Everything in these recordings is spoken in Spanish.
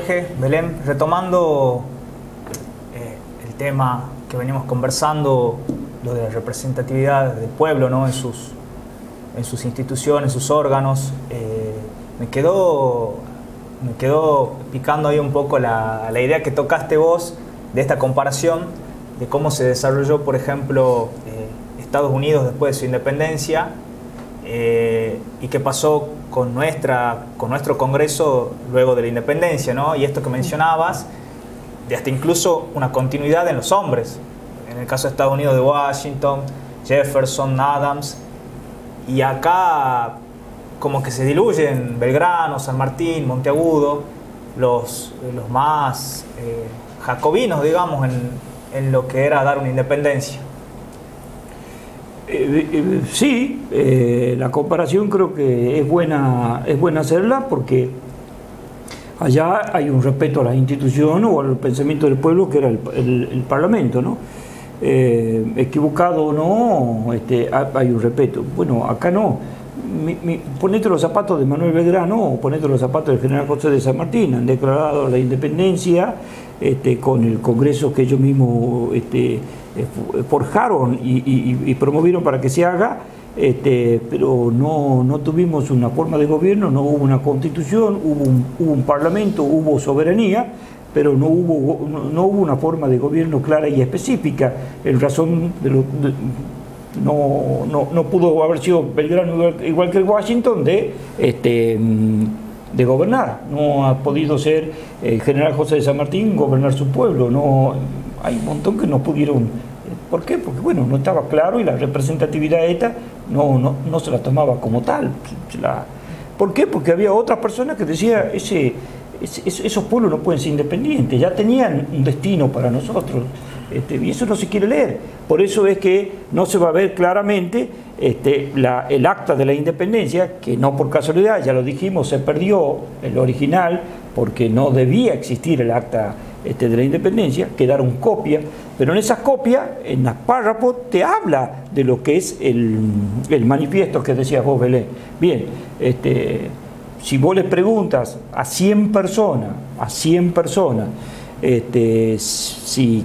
Jorge, Belén, retomando el tema que venimos conversando, lo de la representatividad del pueblo, ¿no? en sus instituciones, sus órganos, me quedó picando ahí un poco la idea que tocaste vos de esta comparación de cómo se desarrolló, por ejemplo, Estados Unidos después de su independencia y qué pasó con nuestro Congreso luego de la independencia, ¿no? Y esto que mencionabas, de hasta incluso una continuidad en los hombres. En el caso de Estados Unidos, de Washington, Jefferson, Adams, y acá como que se diluyen Belgrano, San Martín, Monteagudo, los más jacobinos, digamos, en lo que era dar una independencia. Sí, la comparación creo que es buena hacerla, porque allá hay un respeto a las instituciones o al pensamiento del pueblo, que era el Parlamento, ¿no? Equivocado o no, hay un respeto. Bueno, acá no. Ponete los zapatos de Manuel Belgrano o ponete los zapatos del general José de San Martín. Han declarado la independencia con el Congreso que ellos mismos forjaron y promovieron para que se haga, pero no tuvimos una forma de gobierno, no hubo una constitución, hubo un parlamento, hubo soberanía, pero no hubo una forma de gobierno clara y específica. En razón de no pudo haber sido Belgrano igual que el Washington de gobernar. No ha podido ser el general José de San Martín gobernar su pueblo. No, hay un montón que no pudieron. ¿Por qué? Porque bueno, no estaba claro y la representatividad esta no se la tomaba como tal. ¿Por qué? Porque había otras personas que decían esos pueblos no pueden ser independientes, ya tenían un destino para nosotros, y eso no se quiere leer. Por eso es que no se va a ver claramente el acta de la independencia, que no por casualidad, ya lo dijimos, se perdió el original porque no debía existir el acta de la independencia, quedaron copias, pero en esas copias, en las párrafos, te habla de lo que es el manifiesto que decías vos, Belén. Bien, si vos les preguntas a 100 personas,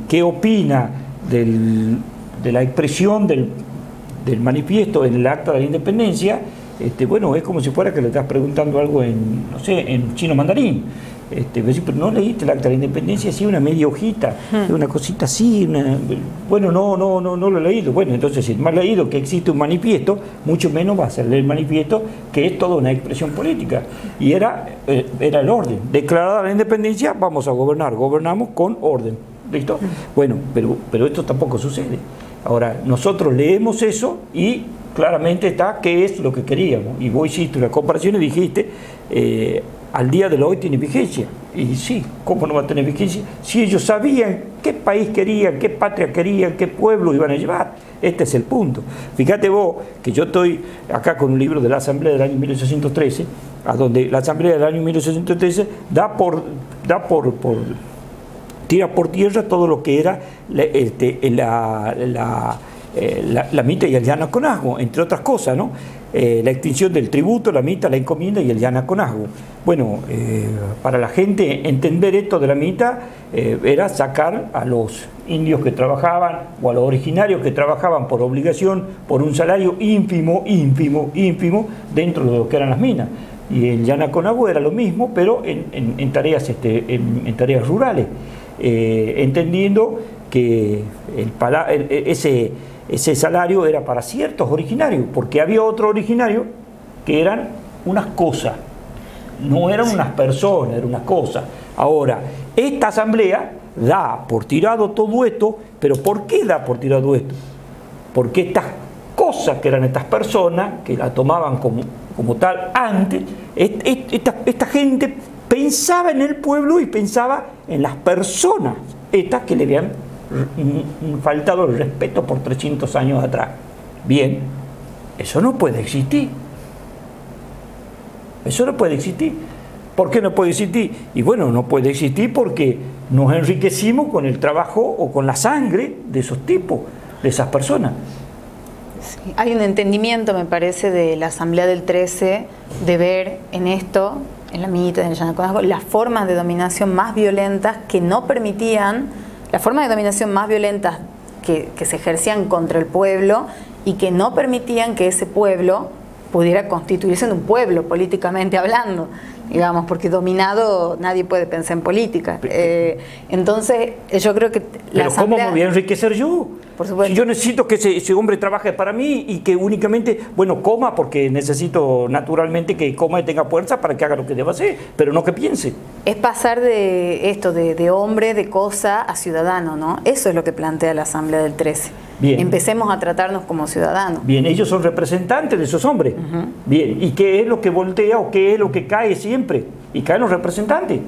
qué opina de la expresión del manifiesto en el acta de la independencia, bueno, es como si fuera que le estás preguntando algo en chino mandarín. Pero no leíste el acta de la independencia, sí, una media hojita, una cosita así, bueno, no lo he leído. Bueno, entonces si no has leído que existe un manifiesto, mucho menos vas a leer el manifiesto, que es toda una expresión política. Y era el orden. Declarada la independencia, vamos a gobernar, gobernamos con orden. ¿Listo? Bueno, pero esto tampoco sucede. Ahora, nosotros leemos eso y claramente está qué es lo que queríamos. Y vos hiciste una comparación y dijiste, al día de hoy tiene vigencia. Y sí, ¿cómo no va a tener vigencia? Si ellos sabían qué país querían, qué patria querían, qué pueblo iban a llevar. Este es el punto. Fíjate vos que yo estoy acá con un libro de la Asamblea del año 1813, a donde la Asamblea del año 1813 tira por tierra todo lo que era la mita y el yanaconazgo, entre otras cosas, ¿no? La extinción del tributo, la mita, la encomienda y el yanaconazgo. Bueno, para la gente entender esto de la mita era sacar a los indios que trabajaban o a los originarios que trabajaban por obligación, por un salario ínfimo dentro de lo que eran las minas. Y el yanaconazgo era lo mismo, pero en tareas rurales, entendiendo que ese salario era para ciertos originarios, porque había otros originarios que eran unas cosas, no eran unas personas, eran unas cosas. Ahora, esta asamblea da por tirado todo esto, pero ¿por qué da por tirado esto? Porque estas cosas que eran estas personas, que la tomaban como tal antes, esta gente pensaba en el pueblo y pensaba en las personas, estas que le habían faltado el respeto por 300 años atrás. Bien, eso no puede existir. Eso no puede existir. ¿Por qué no puede existir? Y bueno, no puede existir porque nos enriquecimos con el trabajo o con la sangre de esos tipos, de esas personas. Sí, hay un entendimiento, me parece, de la Asamblea del 13 de ver en esto en la Mita, en el Yanacocha, las formas de dominación más violentas que no permitían, las formas de dominación más violentas que se ejercían contra el pueblo y que no permitían que ese pueblo pudiera constituirse en un pueblo políticamente hablando, digamos, porque dominado nadie puede pensar en política. Entonces yo creo que la Pero Asamblea... ¿cómo me voy a enriquecer yo? Por supuesto. Si yo necesito que ese hombre trabaje para mí y que únicamente, bueno, coma, porque necesito naturalmente que coma y tenga fuerza para que haga lo que deba hacer, pero no que piense. Es pasar de esto, de hombre, de cosa, a ciudadano, ¿no? Eso es lo que plantea la Asamblea del 13. Bien. Empecemos a tratarnos como ciudadanos. Bien, ellos son representantes de esos hombres. Bien, ¿y qué es lo que voltea o qué es lo que cae siempre? Y caen los representantes.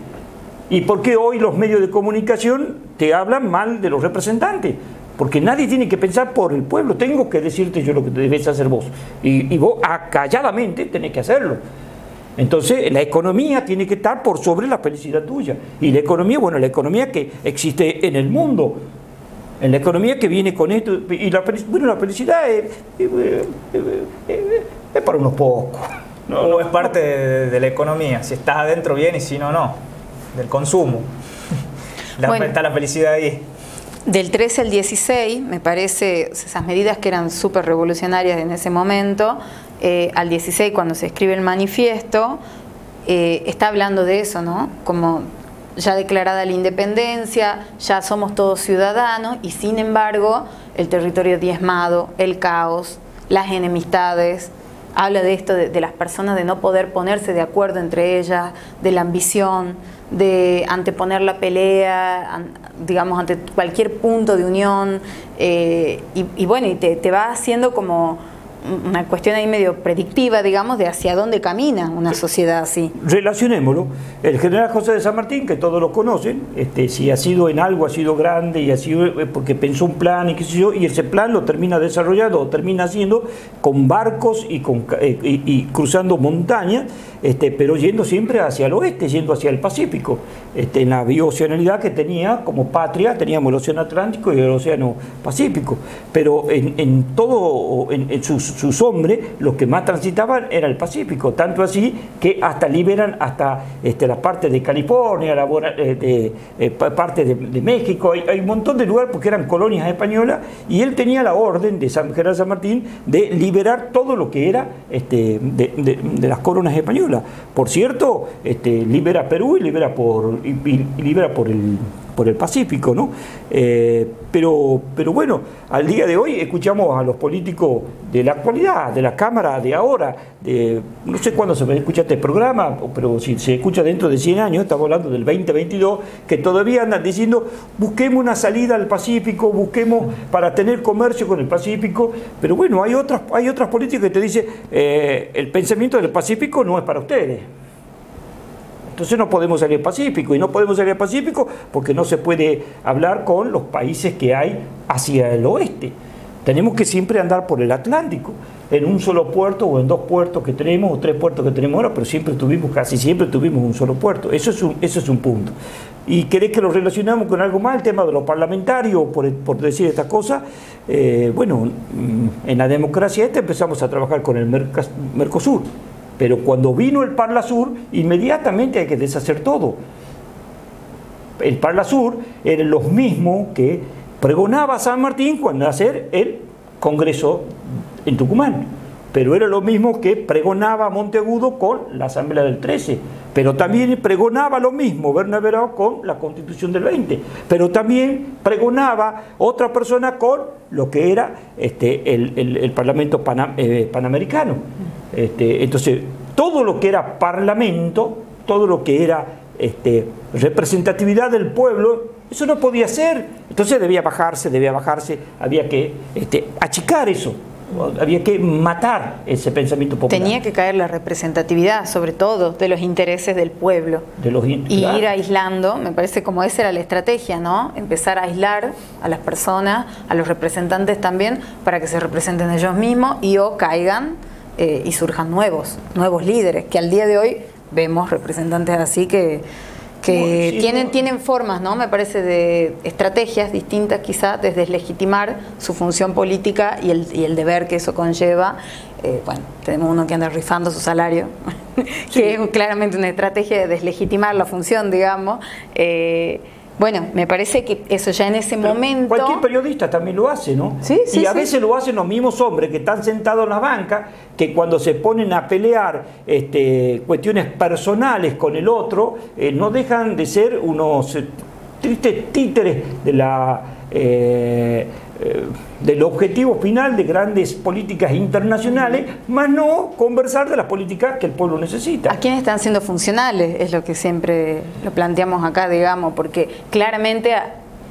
¿Y por qué hoy los medios de comunicación te hablan mal de los representantes? Porque nadie tiene que pensar por el pueblo. Tengo que decirte yo lo que debes hacer vos. Y vos calladamente tenés que hacerlo. Entonces la economía tiene que estar por sobre la felicidad tuya. Y la economía, bueno, la economía que existe en el mundo. En la economía que viene con esto. Y la felicidad es para unos pocos. No, es parte de la economía. Si estás adentro bien y si no, no. Del consumo. Bueno. Está la felicidad ahí. Del 13 al 16, me parece, esas medidas que eran súper revolucionarias en ese momento, al 16 cuando se escribe el manifiesto, está hablando de eso, ¿no? Como ya declarada la independencia, ya somos todos ciudadanos y sin embargo el territorio diezmado, el caos, las enemistades, habla de esto, de las personas de no poder ponerse de acuerdo entre ellas, de la ambición, de anteponer la pelea, digamos, ante cualquier punto de unión, y bueno, y te va haciendo como una cuestión ahí medio predictiva, digamos, de hacia dónde camina una sociedad así. Relacionémoslo. El general José de San Martín, que todos lo conocen, si ha sido en algo, ha sido grande y ha sido porque pensó un plan y qué sé yo, y ese plan lo termina desarrollando o termina haciendo con barcos y cruzando montañas, pero yendo siempre hacia el oeste, yendo hacia el Pacífico. En la bioceanalidad que tenía como patria, teníamos el Océano Atlántico y el Océano Pacífico, pero en sus hombres, los que más transitaban era el Pacífico, tanto así que hasta liberan hasta la parte de California, parte de México, hay un montón de lugares porque eran colonias españolas, y él tenía la orden de General San Martín de liberar todo lo que era de las coronas españolas. Por cierto, libera Perú y libera por el Pacífico, ¿no? Pero bueno, al día de hoy escuchamos a los políticos de la actualidad, de la Cámara de ahora, no sé cuándo se escucha este programa, pero si se escucha dentro de 100 años, estamos hablando del 2022, que todavía andan diciendo, busquemos una salida al Pacífico, busquemos para tener comercio con el Pacífico, pero bueno, hay otras políticas que te dicen, el pensamiento del Pacífico no es para ustedes. Entonces no podemos salir al Pacífico, y no podemos salir al Pacífico porque no se puede hablar con los países que hay hacia el oeste. Tenemos que siempre andar por el Atlántico, en un solo puerto o en dos puertos que tenemos, o tres puertos que tenemos ahora, pero casi siempre tuvimos un solo puerto. Eso es un punto. ¿Y querés que lo relacionamos con algo más? El tema de los parlamentarios, por decir esta cosa. Bueno, en la democracia empezamos a trabajar con el Mercosur. Pero cuando vino el Parlasur, inmediatamente hay que deshacer todo. El Parlasur era los mismos que pregonaba San Martín cuando hacer el Congreso en Tucumán. Pero era lo mismo que pregonaba Monteagudo con la Asamblea del 13. Pero también pregonaba lo mismo Bernabé con la Constitución del 20. Pero también pregonaba otra persona con lo que era el Parlamento Panamericano. Entonces, todo lo que era parlamento, todo lo que era representatividad del pueblo, eso no podía ser. Entonces debía bajarse, había que achicar eso. Había que matar ese pensamiento popular. Tenía que caer la representatividad, sobre todo, de los intereses del pueblo. Y claro, ir aislando, me parece como esa era la estrategia, ¿no? Empezar a aislar a las personas, a los representantes también, para que se representen ellos mismos y o caigan y surjan nuevos líderes, que al día de hoy vemos representantes así que tienen formas, ¿no? Me parece, de estrategias distintas quizá de deslegitimar su función política y el deber que eso conlleva. Bueno, tenemos uno que anda rifando su salario que es claramente una estrategia de deslegitimar la función, digamos. Bueno, me parece que eso ya en ese momento... Cualquier periodista también lo hace, ¿no? Sí, sí, y a veces lo hacen los mismos hombres que están sentados en la banca, que cuando se ponen a pelear cuestiones personales con el otro, no dejan de ser unos tristes títeres de del objetivo final de grandes políticas internacionales, más no conversar de las políticas que el pueblo necesita. ¿A quiénes están siendo funcionales? Es lo que siempre lo planteamos acá, digamos, porque claramente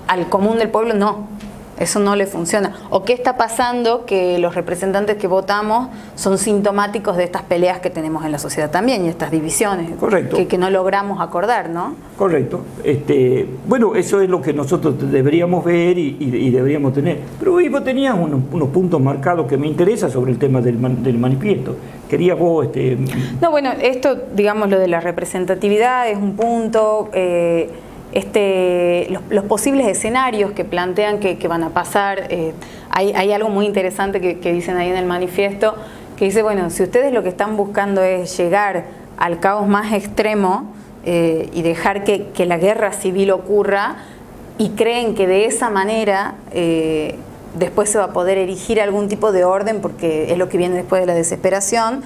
al común del pueblo no. Eso no le funciona. ¿O qué está pasando? Que los representantes que votamos son sintomáticos de estas peleas que tenemos en la sociedad también y estas divisiones. Correcto. Que no logramos acordar, ¿no? Correcto. Bueno, eso es lo que nosotros deberíamos ver y deberíamos tener. Pero hoy vos tenías unos puntos marcados que me interesan sobre el tema del manifiesto. Querías vos... No, bueno, esto, digamos, lo de la representatividad es un punto... los posibles escenarios que plantean que van a pasar, hay algo muy interesante que dicen ahí en el manifiesto, que dice, bueno, si ustedes lo que están buscando es llegar al caos más extremo y dejar que la guerra civil ocurra, y creen que de esa manera después se va a poder erigir algún tipo de orden, porque es lo que viene después de la desesperación,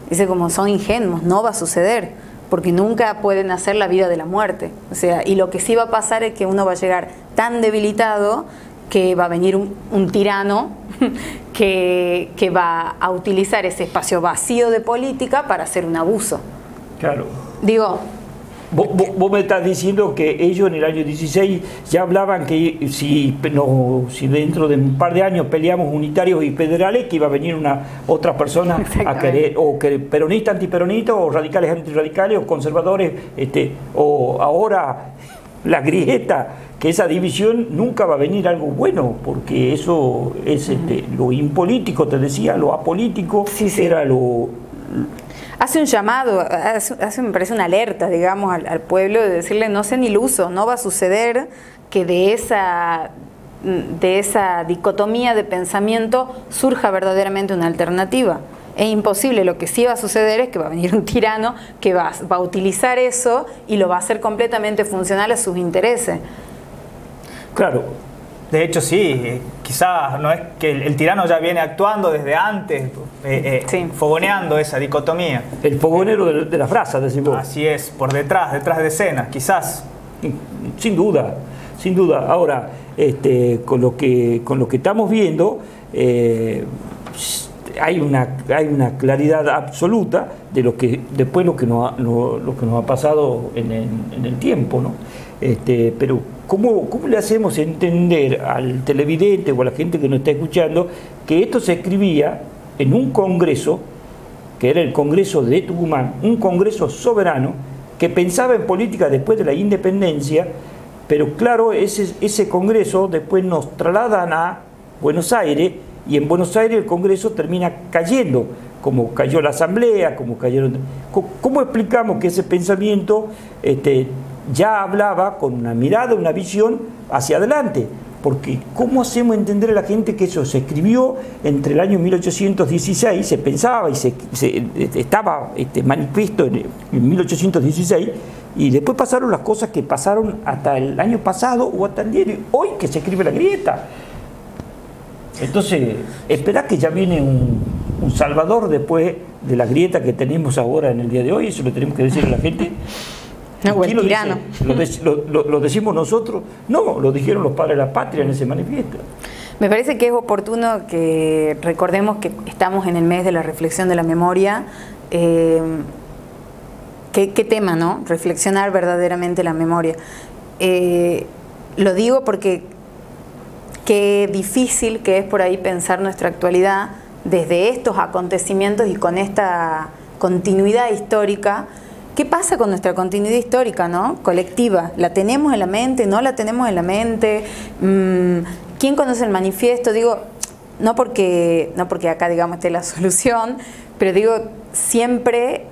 dice, como son ingenuos, no va a suceder, porque nunca pueden hacer la vida de la muerte. O sea, y lo que sí va a pasar es que uno va a llegar tan debilitado que va a venir un tirano que va a utilizar ese espacio vacío de política para hacer un abuso. Claro. Digo... Vos me estás diciendo que ellos en el año 16 ya hablaban que si dentro de un par de años peleamos unitarios y federales, que iba a venir otra persona a querer, o que peronistas, antiperonistas, o radicales, antirradicales, o conservadores, o ahora la grieta, que esa división nunca va a venir algo bueno, porque eso es lo impolítico, te decía, lo apolítico, era lo... Hace un llamado, me parece una alerta, digamos, al pueblo, de decirle, no sean ilusos, no va a suceder que de esa dicotomía de pensamiento surja verdaderamente una alternativa. Es imposible. Lo que sí va a suceder es que va a venir un tirano que va a utilizar eso y lo va a hacer completamente funcional a sus intereses. Claro. De hecho, sí, quizás no es que el tirano ya viene actuando desde antes, fogoneando esa dicotomía. El fogonero de la frase, decimos. Así es, por detrás de escena, quizás. Sin duda, sin duda. Ahora, con lo que estamos viendo, hay una claridad absoluta de lo que después lo que nos ha pasado en el tiempo, ¿no? Pero ¿cómo le hacemos entender al televidente o a la gente que nos está escuchando que esto se escribía en un congreso, que era el Congreso de Tucumán, un congreso soberano que pensaba en política después de la independencia, pero claro, ese congreso después nos trasladan a Buenos Aires, y en Buenos Aires el congreso termina cayendo, como cayó la asamblea, como cayeron... ¿Cómo explicamos que ese pensamiento ya hablaba con una mirada, una visión hacia adelante? Porque ¿cómo hacemos entender a la gente que eso se escribió entre el año 1816, se pensaba y estaba manifiesto en 1816, y después pasaron las cosas que pasaron hasta el año pasado o hasta el día de hoy que se escribe la grieta? Entonces, esperá que ya viene un salvador después de la grieta que tenemos ahora en el día de hoy. Eso lo tenemos que decir a la gente. No, el tirano. ¿Lo decimos nosotros? No, lo dijeron los padres de la patria en ese manifiesto. Me parece que es oportuno que recordemos que estamos en el mes de la reflexión de la memoria. ¿Qué tema, no? Reflexionar verdaderamente la memoria. Lo digo porque qué difícil que es por ahí pensar nuestra actualidad desde estos acontecimientos y con esta continuidad histórica. ¿Qué pasa con nuestra continuidad histórica, no? Colectiva? ¿La tenemos en la mente? ¿No la tenemos en la mente? ¿Quién conoce el manifiesto? Digo, no porque acá, digamos, esté la solución, pero digo, siempre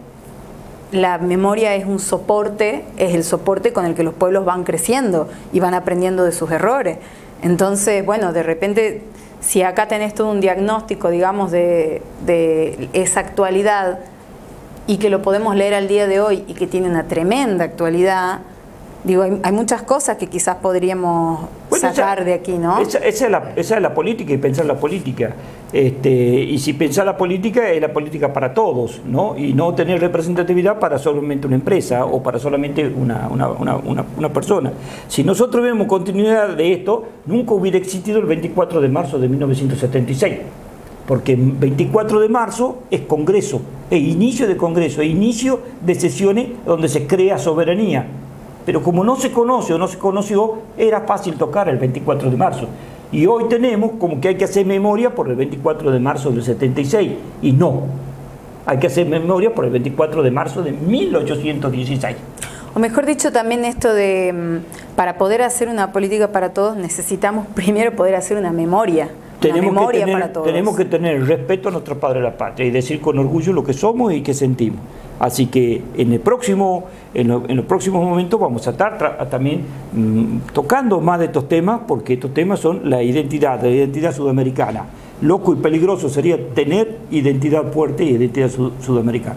la memoria es un soporte, es el soporte con el que los pueblos van creciendo y van aprendiendo de sus errores. Entonces, bueno, de repente, si acá tenés todo un diagnóstico, digamos, de esa actualidad, y que lo podemos leer al día de hoy y que tiene una tremenda actualidad, digo, hay muchas cosas que quizás podríamos sacar de aquí, ¿no? Esa es la política y pensar la política. Y si pensar la política es la política para todos, ¿no? Y no tener representatividad para solamente una empresa o para solamente una persona. Si nosotros vemos continuidad de esto, nunca hubiera existido el 24 de marzo de 1976. Porque 24 de marzo es Congreso, es inicio de Congreso, es inicio de sesiones donde se crea soberanía. Pero como no se conoce o no se conoció, era fácil tocar el 24 de marzo. Y hoy tenemos como que hay que hacer memoria por el 24 de marzo del 76. Y no, hay que hacer memoria por el 24 de marzo de 1816. O mejor dicho, también esto de, para poder hacer una política para todos, necesitamos primero poder hacer una memoria. Tenemos que tener respeto a nuestros padres de la patria y decir con orgullo lo que somos y qué sentimos. Así que en los próximos momentos vamos a estar también tocando más de estos temas, porque estos temas son la identidad sudamericana. Loco y peligroso sería tener identidad fuerte y identidad sudamericana.